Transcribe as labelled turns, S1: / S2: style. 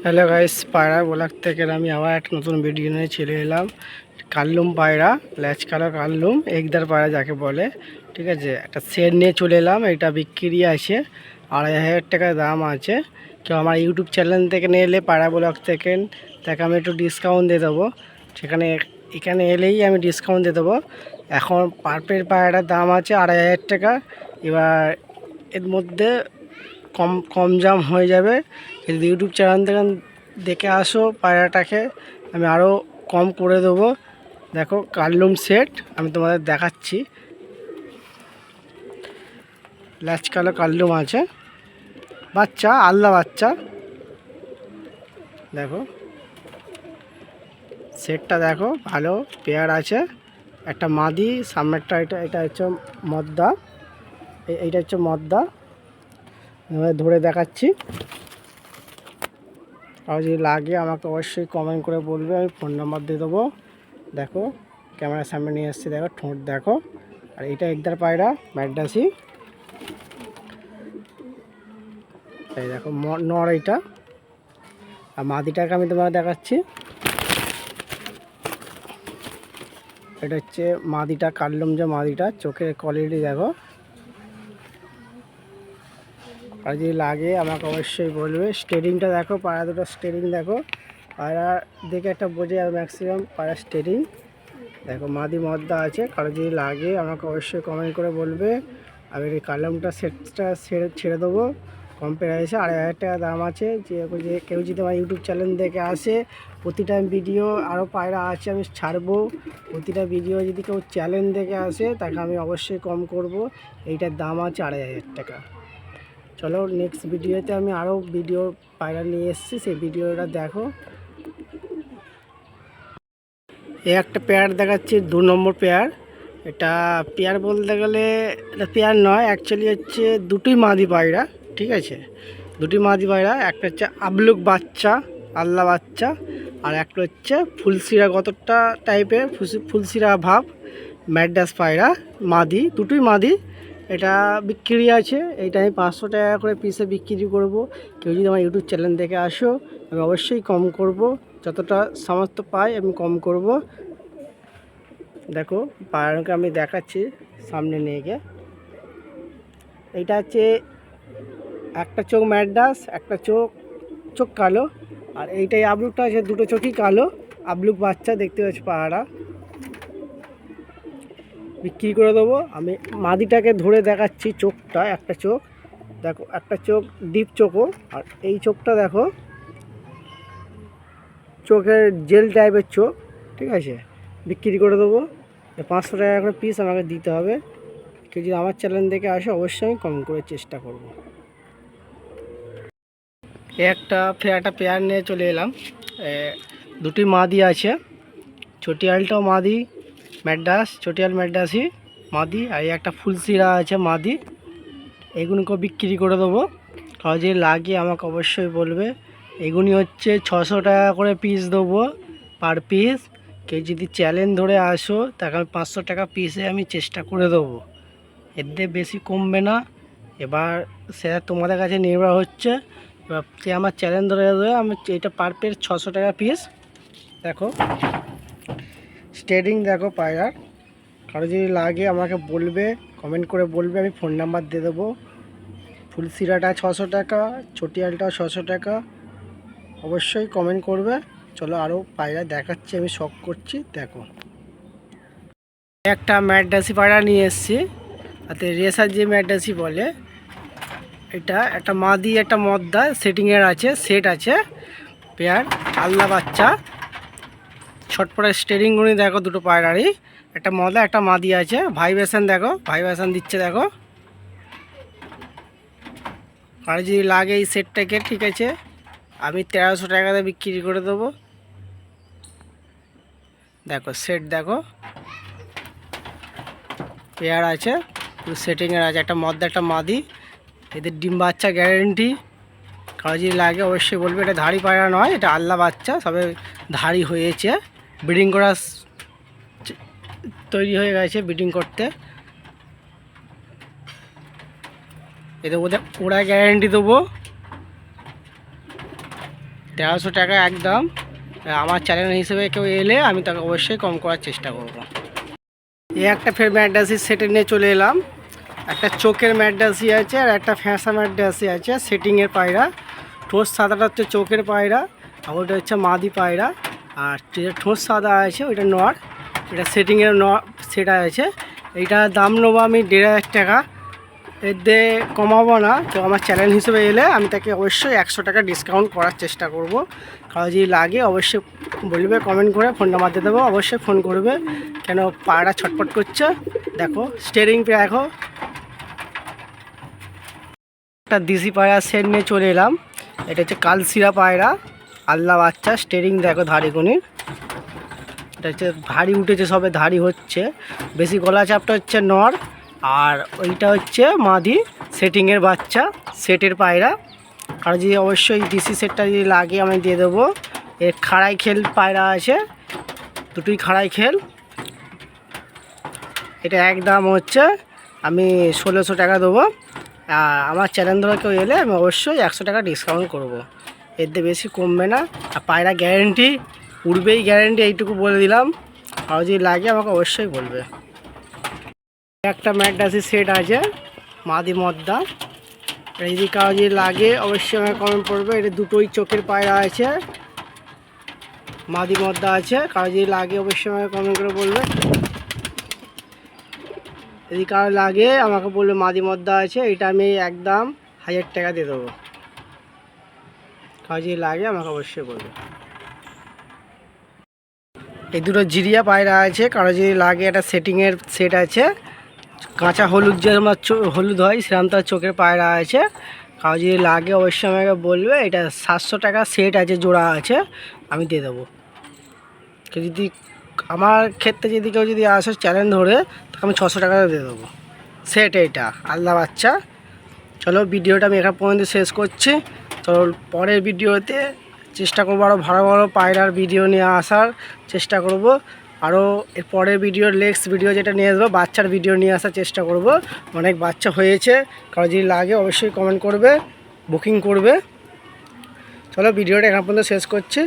S1: Hello guys, পায়রা blog থেকে আমি আবার একটা নতুন ভিডিও নিয়ে চলে এলাম। কাল্লুম পায়রা, ল্যাচ কালো কাল্লুম, একদার পায়রা যাকে বলে। ঠিক আছে, একটা সেট নিয়ে চলে এলাম। এটা বিক্রি আছে, 2500 টাকা দাম আছে। কেউ আমার ইউটিউব চ্যানেল থেকে নিয়ে এলে, পায়রা ব্লগ থেকে, তাকে আমি একটু ডিসকাউন্ট দিয়ে দেবো। সেখানে এখানে এলেই আমি ডিসকাউন্ট দিয়ে দেবো। এখন পারপের পায়রাটার দাম আছে 2500 টাকা। এবার এর মধ্যে কম কম জাম হয়ে যাবে। যদি ইউটিউব চ্যানেল থেকে দেখে আসো পায়রাটাকে, আমি আরও কম করে দেবো। দেখো কাল্লুম সেট আমি তোমাদের দেখাচ্ছি। ল্যাচ কালো কাল্লুম আছে, বাচ্চা আল্লা বাচ্চা। দেখো সেটটা দেখো, ভালো পেয়ার আছে। একটা মাদি, সামনেরটা এটা হচ্ছে মদ্দা। এইটা হচ্ছে মদ্দা, ধরে দেখাচ্ছি। আর যদি লাগে আমাকে অবশ্যই কমেন্ট করে বলবে, আমি ফোন নাম্বার দিয়ে দেবো। দেখো ক্যামেরার সামনে নিয়ে এসেছি, দেখো ঠোঁট দেখো। আর এটা একদার পায়রা ম্যাড্রাসি। এই দেখো নর এইটা। আর মাদিটাকে আমি তোমাকে দেখাচ্ছি। এটা হচ্ছে মাদিটা, কাল্লুম যে মাদিটা, চোখের কোয়ালিটি দেখো। আর যদি লাগে আমাকে অবশ্যই বলবে। স্টেরিংটা দেখো, পায়রা দুটো স্টেরিং দেখো। পায়রা দেখে একটা বোঝে আর ম্যাক্সিমাম পায়রা স্টেরিং দেখো। মাদি মদ্দা আছে, কারো যদি লাগে আমাকে অবশ্যই কমেন্ট করে বলবে। আমি এই কালামটা সেটটা ছেড়ে দেবো কম প্রাইসে। 2500 টাকা দাম আছে। যে কেউ যদি আমার ইউটিউব চ্যানেল দেখে আসে, প্রতিটা ভিডিও আরও পায়রা আছে আমি ছাড়বো। প্রতিটা ভিডিও যদি কেউ চ্যানেল দেখে আসে, তাকে আমি অবশ্যই কম করব। এইটার দাম আছে 2500 টাকা। চলো নেক্সট ভিডিওতে আমি আরও ভিডিও পায়রা নিয়ে এসেছি, সেই ভিডিওটা দেখো। এই একটা পেয়ার দেখাচ্ছি, 2 নম্বর পেয়ার। এটা পেয়ার বলতে গেলে এটা পেয়ার নয়, অ্যাকচুয়ালি হচ্ছে দুটোই মাদি পায়রা। ঠিক আছে, দুটি মাদি পায়রা। একটা হচ্ছে আবলুক বাচ্চা, আল্লা বাচ্চা। আর একটা হচ্ছে ফুলশিরা গতটা টাইপের, ফুলশিরা ভাব ম্যাড্রাস পায়রা, মাদি, দুটোই মাদি। এটা বিক্রি আছে। এইটা আমি 500 টাকা করে পিসে বিক্রি করব। কেউ যদি আমার ইউটিউব চ্যানেল দেখে আসো, আমি অবশ্যই কম করব। যতটা সামর্থ্য পাই আমি কম করব। দেখো পায়রাকে আমি দেখাচ্ছি সামনে নিয়ে গিয়ে। এইটা হচ্ছে একটা চোখ ম্যাড্রাস, একটা চোখ কালো। আর এইটাই আবলুকটা আছে, দুটো চোখই কালো। আবলুক বাচ্চা দেখতে পাচ্ছি পায়রা। বিক্রি করে দেবো। আমি মাদিটাকে ধরে দেখাচ্ছি চোখটা, একটা চোখ দেখো, একটা চোখ ডিপ চোখও। আর এই চোখটা দেখো, চোখের জেল টাইপের চোখ। ঠিক আছে, বিক্রি করে দেবো। 500 টাকা করে পিস আমাকে দিতে হবে। কেউ যদি আমার চ্যানেল দেখে আসে, অবশ্যই আমি কম করে চেষ্টা করব। একটা পেয়ার নিয়ে চলে এলাম। দুটি মাদি আছে, চটিয়ালটাও মাদি ম্যাড্রাস, চটিয়াল ম্যাড্রাসই মাদি। আর একটা ফুলশিরা আছে মাদি। এগুলোকে বিক্রি করে দেবো। কারো যদি লাগে আমাকে অবশ্যই বলবে। এগুলি হচ্ছে 600 টাকা করে পিস দেবো পার পিস। কেউ যদি চ্যালেঞ্জ ধরে আসো, তাকে আমি 500 টাকা পিসে আমি চেষ্টা করে দেবো। এতে বেশি কমবে না। এবার সেটা তোমাদের কাছে নির্ভর হচ্ছে। এবার সে আমার চ্যালেঞ্জ ধরে দেবে, আমি এটা পার পিস 600 টাকা পিস। দেখো স্টেডিং দেখো পায়রার। কারো যদি লাগে আমাকে বলবে, কমেন্ট করে বলবে, আমি ফোন নাম্বার দিয়ে দেবো। ফুলশিরাটা 600 টাকা, চটিয়ালটাও 600 টাকা। অবশ্যই কমেন্ট করবে। চলো আরও পায়রা দেখাচ্ছি, আমি শখ করছি দেখো। একটা ম্যাড্রাসি পায়রা নিয়ে এসেছি, তাতে রেসার যে ম্যাড্রাসি বলে। এটা একটা মাদি, একটা মদ্দা সেটিংয়ের আছে, সেট আছে পেয়ার। আল্লা বাচ্চা, ছটপটে স্টেরিংগুলি দেখো দুটো পায়রারই। একটা মদা একটা মাদি আছে। ভাইব্রেশন দেখো, ভাইব্রেশন দিচ্ছে দেখো। আর যদি লাগে এই সেটটাকে, ঠিক আছে, আমি 1300 টাকাতে বিক্রি করে দেবো। দেখো সেট দেখো, পেয়ার আছে, সেটিংয়ের আছে। একটা মদ্দা একটা মাদি, এদের ডিম বাচ্চা গ্যারেন্টি। কারো যদি লাগে অবশ্যই বলবে। এটা ধাড়ি পায়রা নয়, এটা আল্লা বাচ্চা, সবে ধাড়ি হয়েছে, ব্রিডিং করা তৈরি হয়ে গেছে ব্রিডিং করতে। এতে ওদের ওরা গ্যারেন্টি দেবো। 1300 টাকা একদম। আমার চ্যানেল হিসেবে কেউ এলে আমি তাকে অবশ্যই কম করার চেষ্টা করব। এই একটা ফের ম্যাডাসি সেটে নিয়ে চলে এলাম। একটা চোখের ম্যাডাসি আছে আর একটা ফ্যাঁসা ম্যাডাসি আছে সেটিংয়ের পায়রা। ঠোঁট সাদাটা হচ্ছে চোখের পায়রা আর ওটা হচ্ছে মাদি পায়রা। আর যেটা ঠোঁট সাদা আছে ওইটা নর, এটা সেটিংয়ের সেটা আছে। এইটার দাম নেবো আমি 1500 টাকা, এর দিয়ে কমাবো না। তো আমার চ্যানেল হিসেবে এলে আমি তাকে অবশ্যই 100 টাকা ডিসকাউন্ট করার চেষ্টা করব। কারো যদি লাগে অবশ্যই বলবে, কমেন্ট করে ফোন নাম্বার দিয়ে দেবো, অবশ্যই ফোন করবে। কেন পায়রা ছটপট করছে দেখো, স্টিয়ারিং দেখো। একটা দেশি পায়রা সেট নিয়ে চলে এলাম। এটা হচ্ছে কালশিরা পায়রা, আল্লাহ বাচ্চা। স্টিয়ারিং দেখো ধারিগুনির, এটা হচ্ছে ধাড়ি উঠেছে, সবে ধাড়ি হচ্ছে। বেশি গলা চাপটা হচ্ছে নর আর ওইটা হচ্ছে মাদি সেটিংয়ের বাচ্চা, সেটের পায়রা। আর যদি অবশ্যই ডিসি সেটটা যদি লাগে আমি দিয়ে দেবো। এর খাড়াই খেল পায়রা আছে, দুটোই খাড়াই খেল। এটা একদম হচ্ছে আমি 1600 টাকা দেবো। আর আমার চ্যানেল ধরে কেউ এলে আমি অবশ্যই 100 টাকা ডিসকাউন্ট করব। এর দিয়ে বেশি কমবে না। আর পায়রা গ্যারেন্টি, উড়বেই গ্যারেন্টি, এইটুকু বলে দিলাম। আর যদি লাগে আমাকে অবশ্যই বলবে। একটা ম্যাডাসি সেট আছে মাদি মদ্দা, এই যদি কারো যদি লাগে অবশ্যই আমাকে কমেন্ট করবে। এটা দুটোই চোখের পায়রা আছে, মাদি মদ্দা আছে। কারো যদি লাগে অবশ্যই আমাকে কমেন্ট করে বলবে। যদি কারো লাগে আমাকে বলবে মাদি মদ্দা আছে, এটা আমি একদম 1000 টাকা দিয়ে দেবো। কারো যদি লাগে আমাকে অবশ্যই বলবে। এই দুটো জিরিয়া পায়রা আছে, কারো যদি লাগে একটা সেটিংয়ের সেট আছে। কাঁচা হলুদ যে আমার হলুদ হয় সেরকম তার চোখের পায়রা আছে। কারো যদি লাগে অবশ্যই আমাকে বলবে। এটা 700 টাকা সেট আছে, জোড়া আছে, আমি দিয়ে দেবো। কেউ যদি আমার ক্ষেত্রে যদি কেউ যদি আসে চ্যানেল ধরে, তাকে আমি 600 টাকা দিয়ে দেবো সেট। এইটা আল্লাহ বাচ্চা। চলো ভিডিওটা আমি এখান পর্যন্ত শেষ করছি। তো পরের ভিডিওতে চেষ্টা করবো আরও ভালো ভালো পায়রার ভিডিও নিয়ে আসার চেষ্টা করব। আরও এর পরের ভিডিওর নেক্সট ভিডিও যেটা নিয়ে আসবো বাচ্চার ভিডিও নিয়ে আসার চেষ্টা করব। অনেক বাচ্চা হয়েছে, কারো যদি লাগে অবশ্যই কমেন্ট করবে, বুকিং করবে। চলো ভিডিওটা এখান পর্যন্ত শেষ করছি।